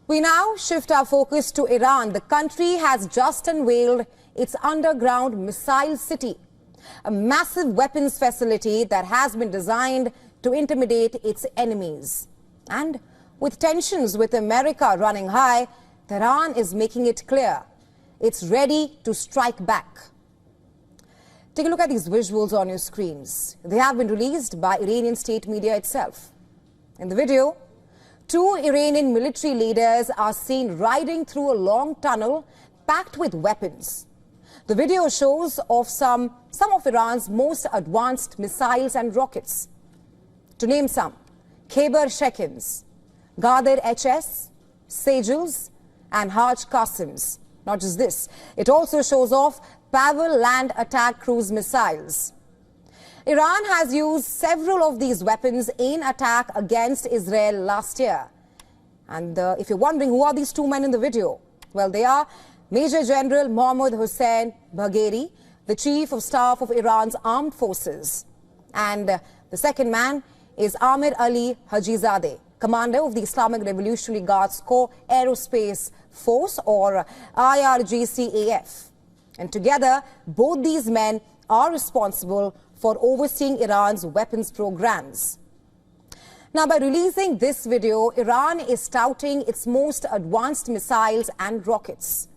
We now shift our focus to Iran. The country has just unveiled its underground missile city, a massive weapons facility that has been designed to intimidate its enemies. And with tensions with America running high, Tehran is making it clear it's ready to strike back. Take a look at these visuals on your screens. They have been released by Iranian state media itself. In the video, two Iranian military leaders are seen riding through a long tunnel packed with weapons. The video shows of some of Iran's most advanced missiles and rockets. To name some: Khyber Shekins, Ghadir HS, Sajals and Haj Qasims. Not just this, it also shows off Pavel land attack cruise missiles. Iran has used several of these weapons in attack against Israel last year. And if you're wondering who are these two men in the video, well, they are Major General Mohammad Hossein Bagheri, the Chief of Staff of Iran's armed forces. And the second man is Amir Ali Hajizadeh, commander of the Islamic Revolutionary Guards Corps Aerospace Force, or IRGCAF. And together, both these men are responsible for overseeing Iran's weapons programs. Now, by releasing this video, Iran is touting its most advanced missiles and rockets.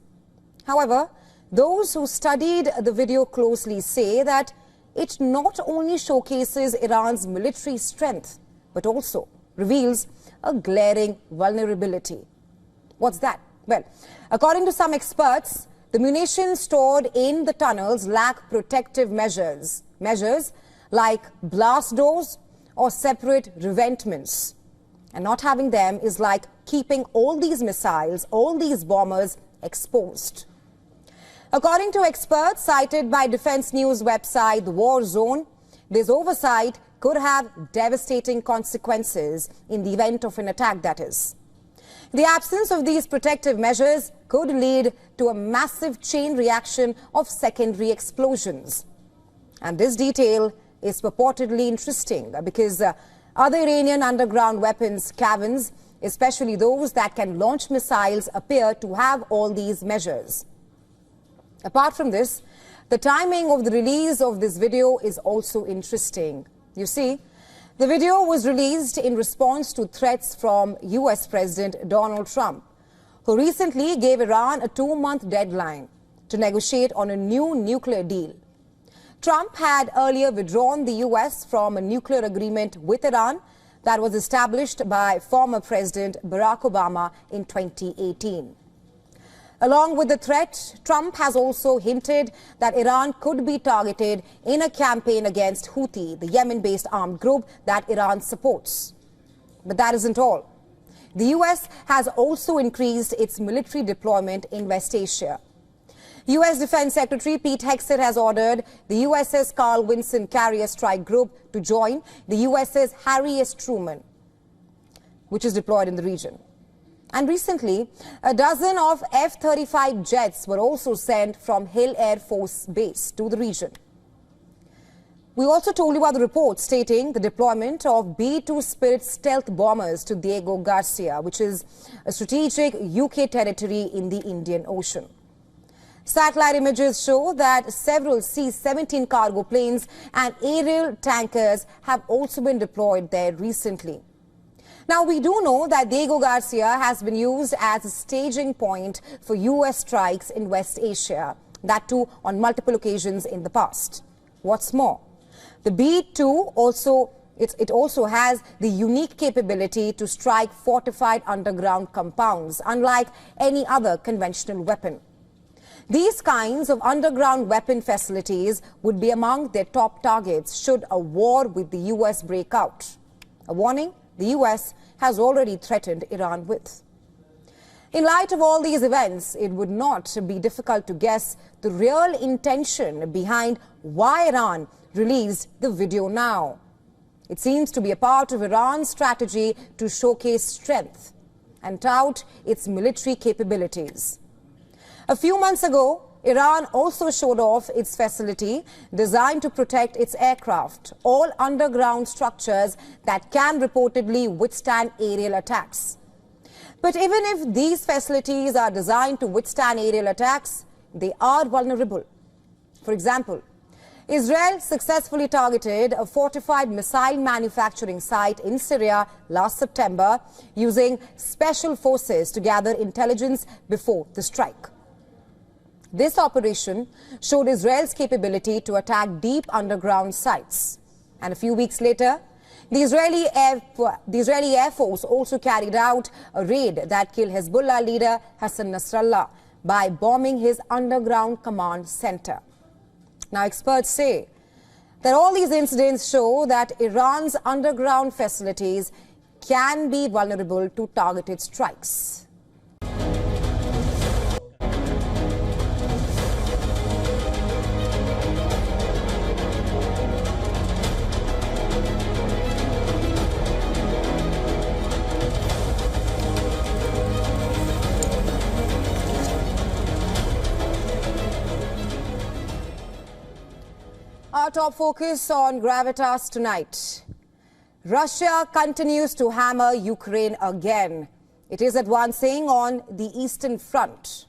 However, those who studied the video closely say that it not only showcases Iran's military strength, but also reveals a glaring vulnerability. What's that? Well, according to some experts, the munitions stored in the tunnels lack protective measures like blast doors or separate revetments. And not having them is like keeping all these missiles, all these bombers exposed. According to experts cited by Defense News website The War Zone, this oversight could have devastating consequences in the event of an attack, that is. The absence of these protective measures could lead to a massive chain reaction of secondary explosions. And this detail is purportedly interesting because other Iranian underground weapons caverns, especially those that can launch missiles, appear to have all these measures. Apart from this, the timing of the release of this video is also interesting. You see, the video was released in response to threats from US President Donald Trump, who recently gave Iran a 2-month deadline to negotiate on a new nuclear deal. Trump had earlier withdrawn the US from a nuclear agreement with Iran that was established by former President Barack Obama in 2018. Along with the threat, Trump has also hinted that Iran could be targeted in a campaign against Houthi, the Yemen-based armed group that Iran supports. But that isn't all. The US has also increased its military deployment in West Asia. US Defense Secretary Pete Hegseth has ordered the USS Carl Vinson Carrier Strike Group to join the USS Harry S. Truman, which is deployed in the region. And recently, a dozen of F-35 jets were also sent from Hill Air Force Base to the region. We also told you about the report stating the deployment of B-2 Spirit stealth bombers to Diego Garcia, which is a strategic UK territory in the Indian Ocean. Satellite images show that several C-17 cargo planes and aerial tankers have also been deployed there recently. Now, we do know that Diego Garcia has been used as a staging point for US strikes in West Asia, that too on multiple occasions in the past. What's more, the B-2 also has the unique capability to strike fortified underground compounds, unlike any other conventional weapon. These kinds of underground weapon facilities would be among their top targets should a war with the US break out. A warning the US has already threatened Iran with. In light of all these events, it would not be difficult to guess the real intention behind why Iran released the video now. It seems to be a part of Iran's strategy to showcase strength and tout its military capabilities. A few months ago, Iran also showed off its facility designed to protect its aircraft, all underground structures that can reportedly withstand aerial attacks. But even if these facilities are designed to withstand aerial attacks, they are vulnerable. For example, Israel successfully targeted a fortified missile manufacturing site in Syria last September using special forces to gather intelligence before the strike. This operation showed Israel's capability to attack deep underground sites. And a few weeks later, the Israeli Air Force also carried out a raid that killed Hezbollah leader Hassan Nasrallah by bombing his underground command center. Now, experts say that all these incidents show that Iran's underground facilities can be vulnerable to targeted strikes. Our top focus on Gravitas tonight. Russia continues to hammer Ukraine again. It is advancing on the Eastern Front.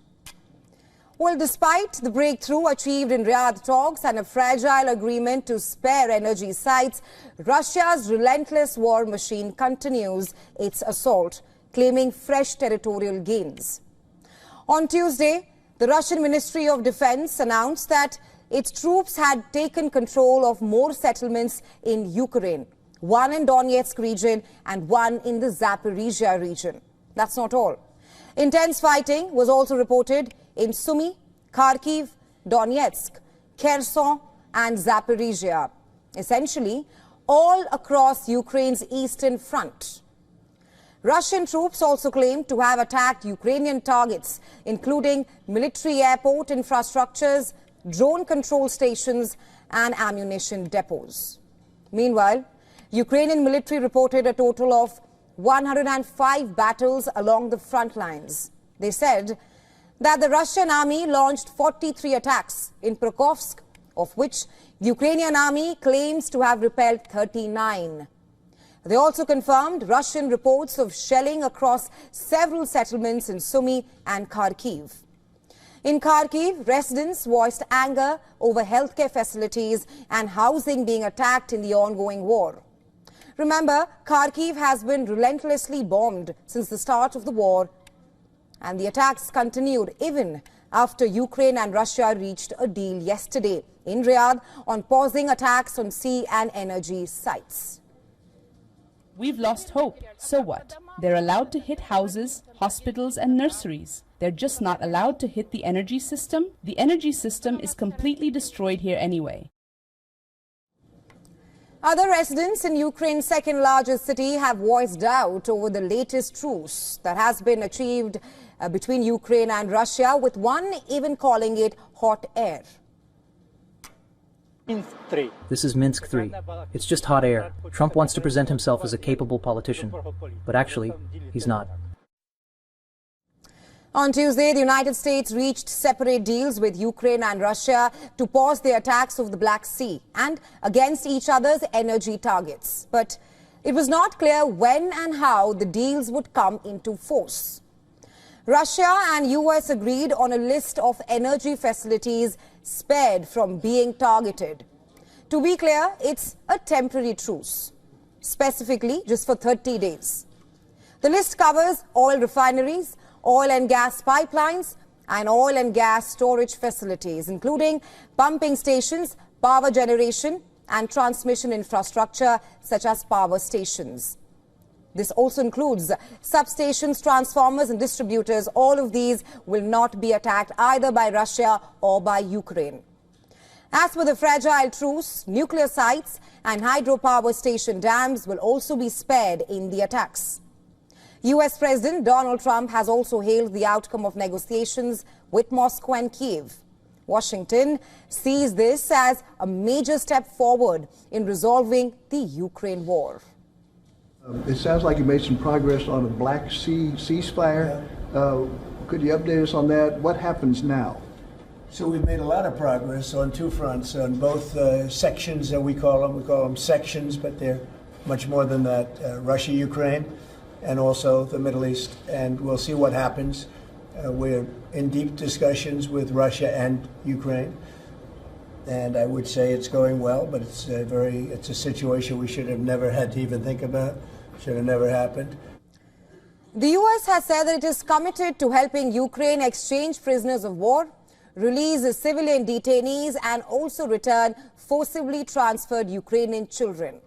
Well, despite the breakthrough achieved in Riyadh talks and a fragile agreement to spare energy sites, Russia's relentless war machine continues its assault, claiming fresh territorial gains. On Tuesday, the Russian Ministry of Defense announced that its troops had taken control of more settlements in Ukraine, one in Donetsk region and one in the Zaporizhia region. That's not all. Intense fighting was also reported in Sumy, Kharkiv, Donetsk, Kherson and Zaporizhia, essentially all across Ukraine's eastern front. Russian troops also claimed to have attacked Ukrainian targets, including military airport infrastructures, drone control stations and ammunition depots. Meanwhile, Ukrainian military reported a total of 105 battles along the front lines. They said that the Russian army launched 43 attacks in Pokrovsk, of which the Ukrainian army claims to have repelled 39. They also confirmed Russian reports of shelling across several settlements in Sumy and Kharkiv. In Kharkiv, residents voiced anger over healthcare facilities and housing being attacked in the ongoing war. Remember, Kharkiv has been relentlessly bombed since the start of the war, and the attacks continued even after Ukraine and Russia reached a deal yesterday in Riyadh on pausing attacks on sea and energy sites. We've lost hope. So what? They're allowed to hit houses, hospitals and nurseries. They're just not allowed to hit the energy system. The energy system is completely destroyed here anyway. Other residents in Ukraine's second largest city have voiced doubt over the latest truce that has been achieved between Ukraine and Russia, with one even calling it hot air. This is Minsk 3. It's just hot air. Trump wants to present himself as a capable politician, but actually, he's not. On Tuesday, the United States reached separate deals with Ukraine and Russia to pause the attacks of the Black Sea and against each other's energy targets. But it was not clear when and how the deals would come into force. Russia and US agreed on a list of energy facilities spared from being targeted. To be clear, it's a temporary truce, specifically just for 30 days. The list covers oil refineries, oil and gas pipelines and oil and gas storage facilities, including pumping stations, power generation and transmission infrastructure such as power stations. This also includes substations, transformers and distributors. All of these will not be attacked either by Russia or by Ukraine. As for the fragile truce, nuclear sites and hydropower station dams will also be spared in the attacks. US President Donald Trump has also hailed the outcome of negotiations with Moscow and Kyiv. Washington sees this as a major step forward in resolving the Ukraine war. It sounds like you made some progress on a Black Sea ceasefire. Could you update us on that? What happens now? So we've made a lot of progress on two fronts, on both sections that we call them. We call them sections, but they're much more than that. Russia-Ukraine. and also the Middle East, and we'll see what happens. We're in deep discussions with Russia and Ukraine, and I would say it's going well, but it's a situation we should have never had to even think about, should have never happened. The U.S. has said that it is committed to helping Ukraine exchange prisoners of war, release civilian detainees, and also return forcibly transferred Ukrainian children.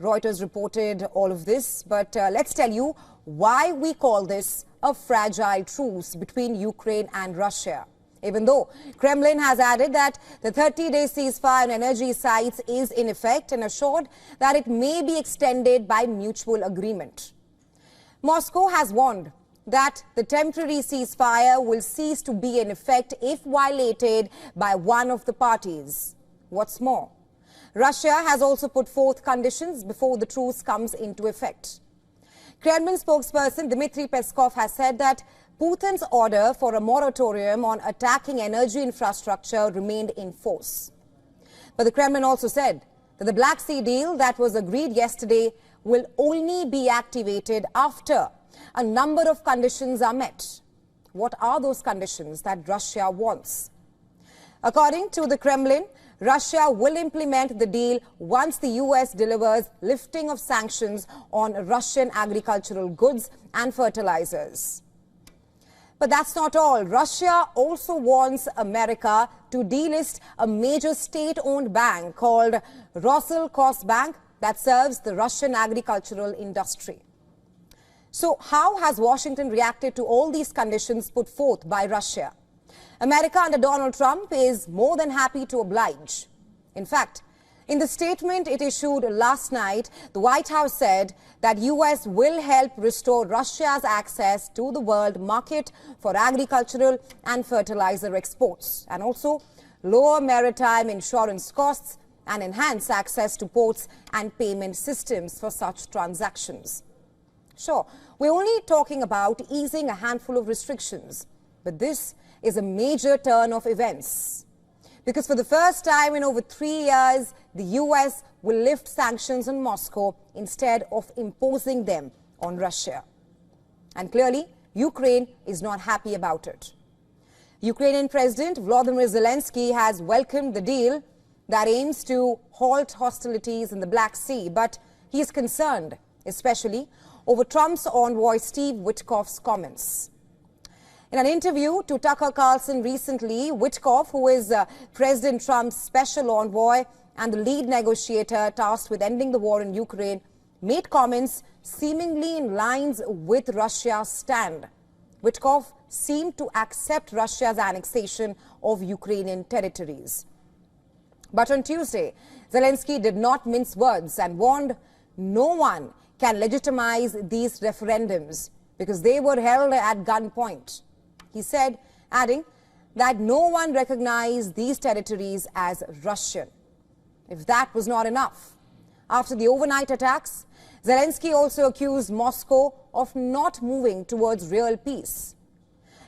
Reuters reported all of this, but let's tell you why we call this a fragile truce between Ukraine and Russia. Even though Kremlin has added that the 30-day ceasefire on energy sites is in effect and assured that it may be extended by mutual agreement. Moscow has warned that the temporary ceasefire will cease to be in effect if violated by one of the parties. What's more, Russia has also put forth conditions before the truce comes into effect. Kremlin spokesperson Dmitry Peskov has said that Putin's order for a moratorium on attacking energy infrastructure remained in force. But the Kremlin also said that the Black Sea deal that was agreed yesterday will only be activated after a number of conditions are met. What are those conditions that Russia wants? According to the Kremlin, Russia will implement the deal once the U.S. delivers lifting of sanctions on Russian agricultural goods and fertilizers. But that's not all. Russia also wants America to delist a major state-owned bank called Roselkosbank that serves the Russian agricultural industry. So how has Washington reacted to all these conditions put forth by Russia? America under Donald Trump is more than happy to oblige. In fact, in the statement it issued last night, the White House said that U.S. will help restore Russia's access to the world market for agricultural and fertilizer exports, and also lower maritime insurance costs and enhance access to ports and payment systems for such transactions. Sure, we're only talking about easing a handful of restrictions, but this is a major turn of events. Because for the first time in over 3 years, the U.S. will lift sanctions on Moscow instead of imposing them on Russia. And clearly, Ukraine is not happy about it. Ukrainian President Volodymyr Zelensky has welcomed the deal that aims to halt hostilities in the Black Sea, but he is concerned, especially over Trump's envoy Steve Witkoff's comments. In an interview to Tucker Carlson recently, Witkoff, who is President Trump's special envoy and the lead negotiator tasked with ending the war in Ukraine, made comments seemingly in lines with Russia's stand. Witkoff seemed to accept Russia's annexation of Ukrainian territories. But on Tuesday, Zelensky did not mince words and warned no one can legitimize these referendums because they were held at gunpoint. He said, adding that no one recognized these territories as Russian. If that was not enough, after the overnight attacks, Zelensky also accused Moscow of not moving towards real peace.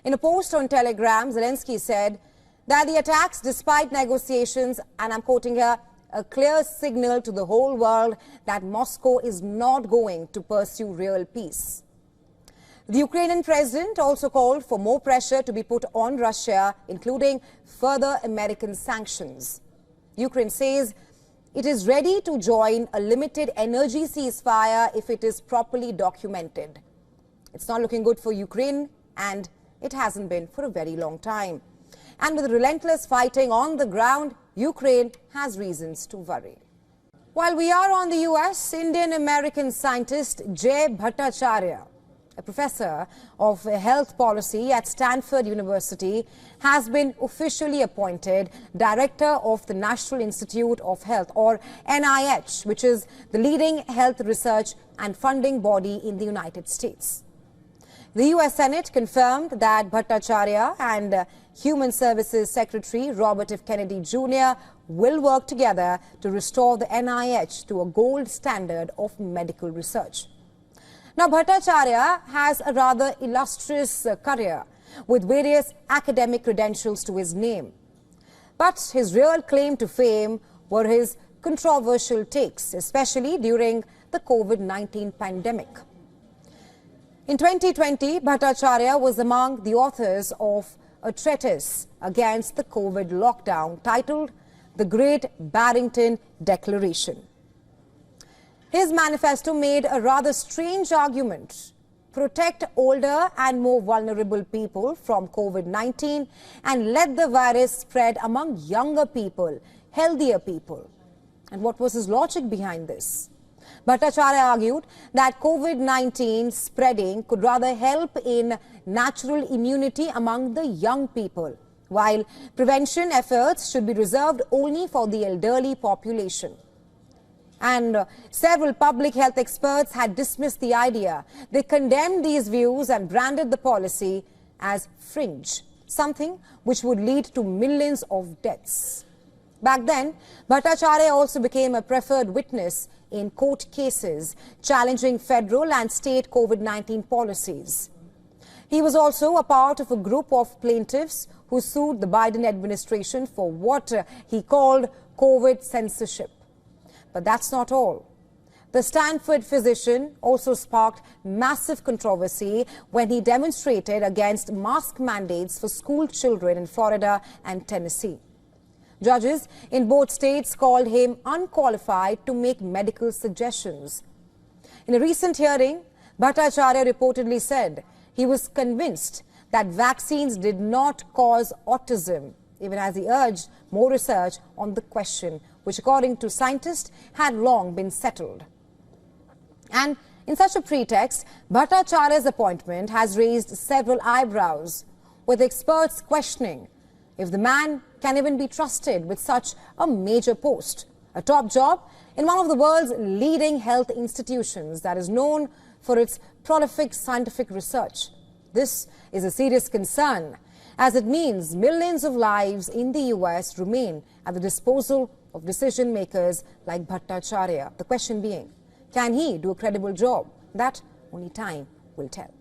In a post on Telegram, Zelensky said that the attacks, despite negotiations, and I'm quoting here, a clear signal to the whole world that Moscow is not going to pursue real peace. The Ukrainian president also called for more pressure to be put on Russia, including further American sanctions. Ukraine says it is ready to join a limited energy ceasefire if it is properly documented. It's not looking good for Ukraine, and it hasn't been for a very long time. And with relentless fighting on the ground, Ukraine has reasons to worry. While we are on the U.S., Indian-American scientist Jay Bhattacharya, a professor of health policy at Stanford University, has been officially appointed director of the National Institute of Health, or NIH, which is the leading health research and funding body in the United States. The U.S. Senate confirmed that Bhattacharya and Human Services Secretary Robert F. Kennedy Jr. will work together to restore the NIH to a gold standard of medical research. Now, Bhattacharya has a rather illustrious career with various academic credentials to his name. But his real claim to fame were his controversial takes, especially during the COVID-19 pandemic. In 2020, Bhattacharya was among the authors of a treatise against the COVID lockdown titled The Great Barrington Declaration. His manifesto made a rather strange argument: protect older and more vulnerable people from COVID-19 and let the virus spread among younger people, healthier people. And what was his logic behind this? Bhattacharya argued that COVID-19 spreading could rather help in natural immunity among the young people, while prevention efforts should be reserved only for the elderly population. And several public health experts had dismissed the idea. They condemned these views and branded the policy as fringe, something which would lead to millions of deaths. Back then, Bhattacharya also became a preferred witness in court cases challenging federal and state COVID-19 policies. He was also a part of a group of plaintiffs who sued the Biden administration for what he called COVID censorship. But that's not all. The Stanford physician also sparked massive controversy when he demonstrated against mask mandates for school children in Florida and Tennessee. Judges in both states called him unqualified to make medical suggestions. In a recent hearing, Bhattacharya reportedly said he was convinced that vaccines did not cause autism, even as he urged more research on the question, which according to scientists had long been settled. And in such a pretext, Bhattacharya's appointment has raised several eyebrows, with experts questioning if the man can even be trusted with such a major post, a top job in one of the world's leading health institutions that is known for its prolific scientific research. This is a serious concern, as it means millions of lives in the US remain at the disposal of decision makers like Bhattacharya. The question being, can he do a credible job? That only time will tell.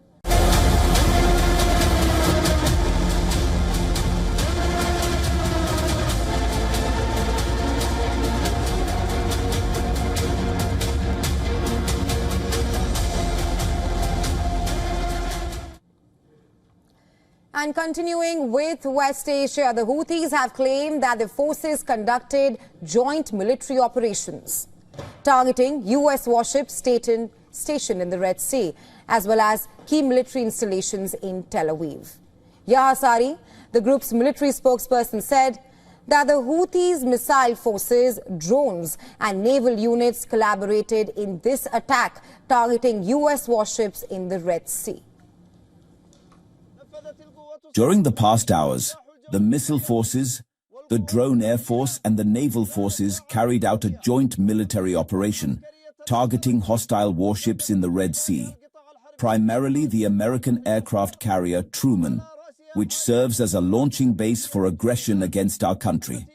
And continuing with West Asia, the Houthis have claimed that the forces conducted joint military operations targeting US warships stationed in the Red Sea, as well as key military installations in Tel Aviv. Yahya Sari, the group's military spokesperson, said that the Houthis' missile forces, drones and naval units collaborated in this attack targeting US warships in the Red Sea. During the past hours, the missile forces, the drone air force and the naval forces carried out a joint military operation targeting hostile warships in the Red Sea, primarily the American aircraft carrier Truman, which serves as a launching base for aggression against our country.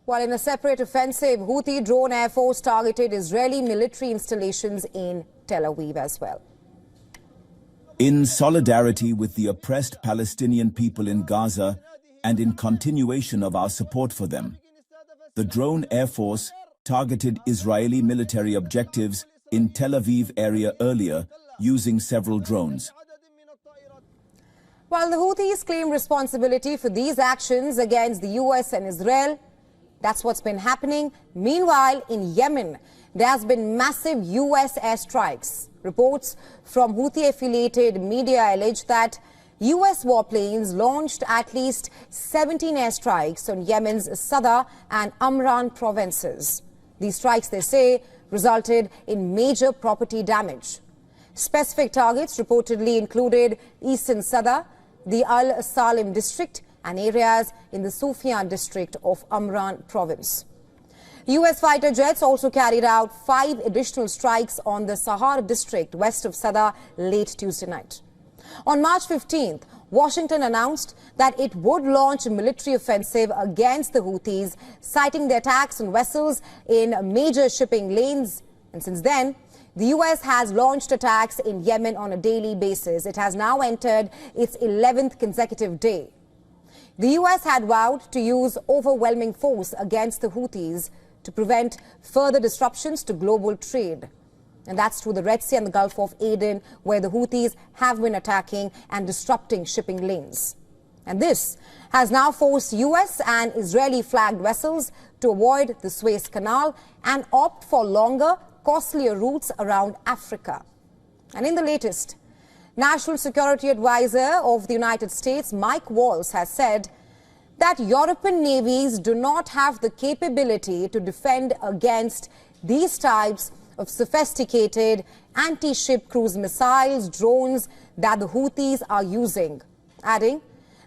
While in a separate offensive, Houthi drone air force targeted Israeli military installations in Tel Aviv as well. In solidarity with the oppressed Palestinian people in Gaza and in continuation of our support for them, the drone air force targeted Israeli military objectives in Tel Aviv area earlier using several drones. While the Houthis claim responsibility for these actions against the US and Israel, that's what's been happening. Meanwhile, in Yemen, there has been massive US airstrikes. Reports from Houthi-affiliated media allege that US warplanes launched at least 17 airstrikes on Yemen's Sada and Amran provinces. These strikes, they say, resulted in major property damage. Specific targets reportedly included eastern Sada, the Al Salim district, and areas in the Sufyan district of Amran province. US fighter jets also carried out 5 additional strikes on the Sahar district west of Sada late Tuesday night. On March 15th, Washington announced that it would launch a military offensive against the Houthis, citing the attacks on vessels in major shipping lanes. And since then, the US has launched attacks in Yemen on a daily basis. It has now entered its 11th consecutive day. The US had vowed to use overwhelming force against the Houthis to prevent further disruptions to global trade. And that's through the Red Sea and the Gulf of Aden, where the Houthis have been attacking and disrupting shipping lanes. And this has now forced US and Israeli flagged vessels to avoid the Suez Canal and opt for longer, costlier routes around Africa. And in the latest, National Security Advisor of the United States, Mike Waltz, has said that European navies do not have the capability to defend against these types of sophisticated anti-ship cruise missiles, drones that the Houthis are using, adding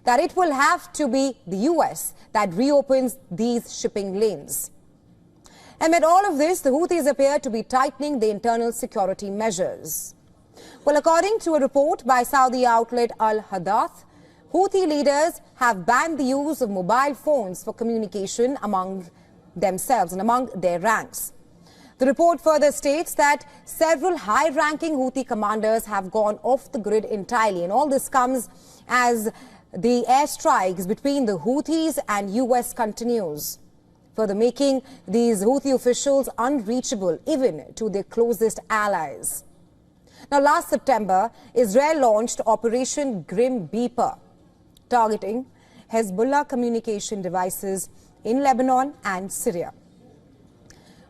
that it will have to be the US that reopens these shipping lanes. Amid all of this, the Houthis appear to be tightening the internal security measures. Well, according to a report by Saudi outlet Al Hadath, Houthi leaders have banned the use of mobile phones for communication among themselves and among their ranks. The report further states that several high-ranking Houthi commanders have gone off the grid entirely, and all this comes as the airstrikes between the Houthis and US continues, further making these Houthi officials unreachable even to their closest allies. Now, last September, Israel launched Operation Grim Reaper, targeting Hezbollah communication devices in Lebanon and Syria.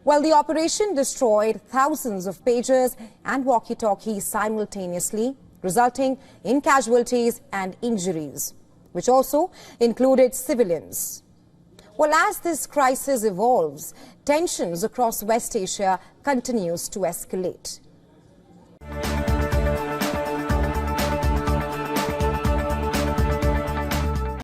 Well, the operation destroyed thousands of pagers and walkie-talkies simultaneously, resulting in casualties and injuries, which also included civilians. Well, as this crisis evolves, tensions across West Asia continues to escalate.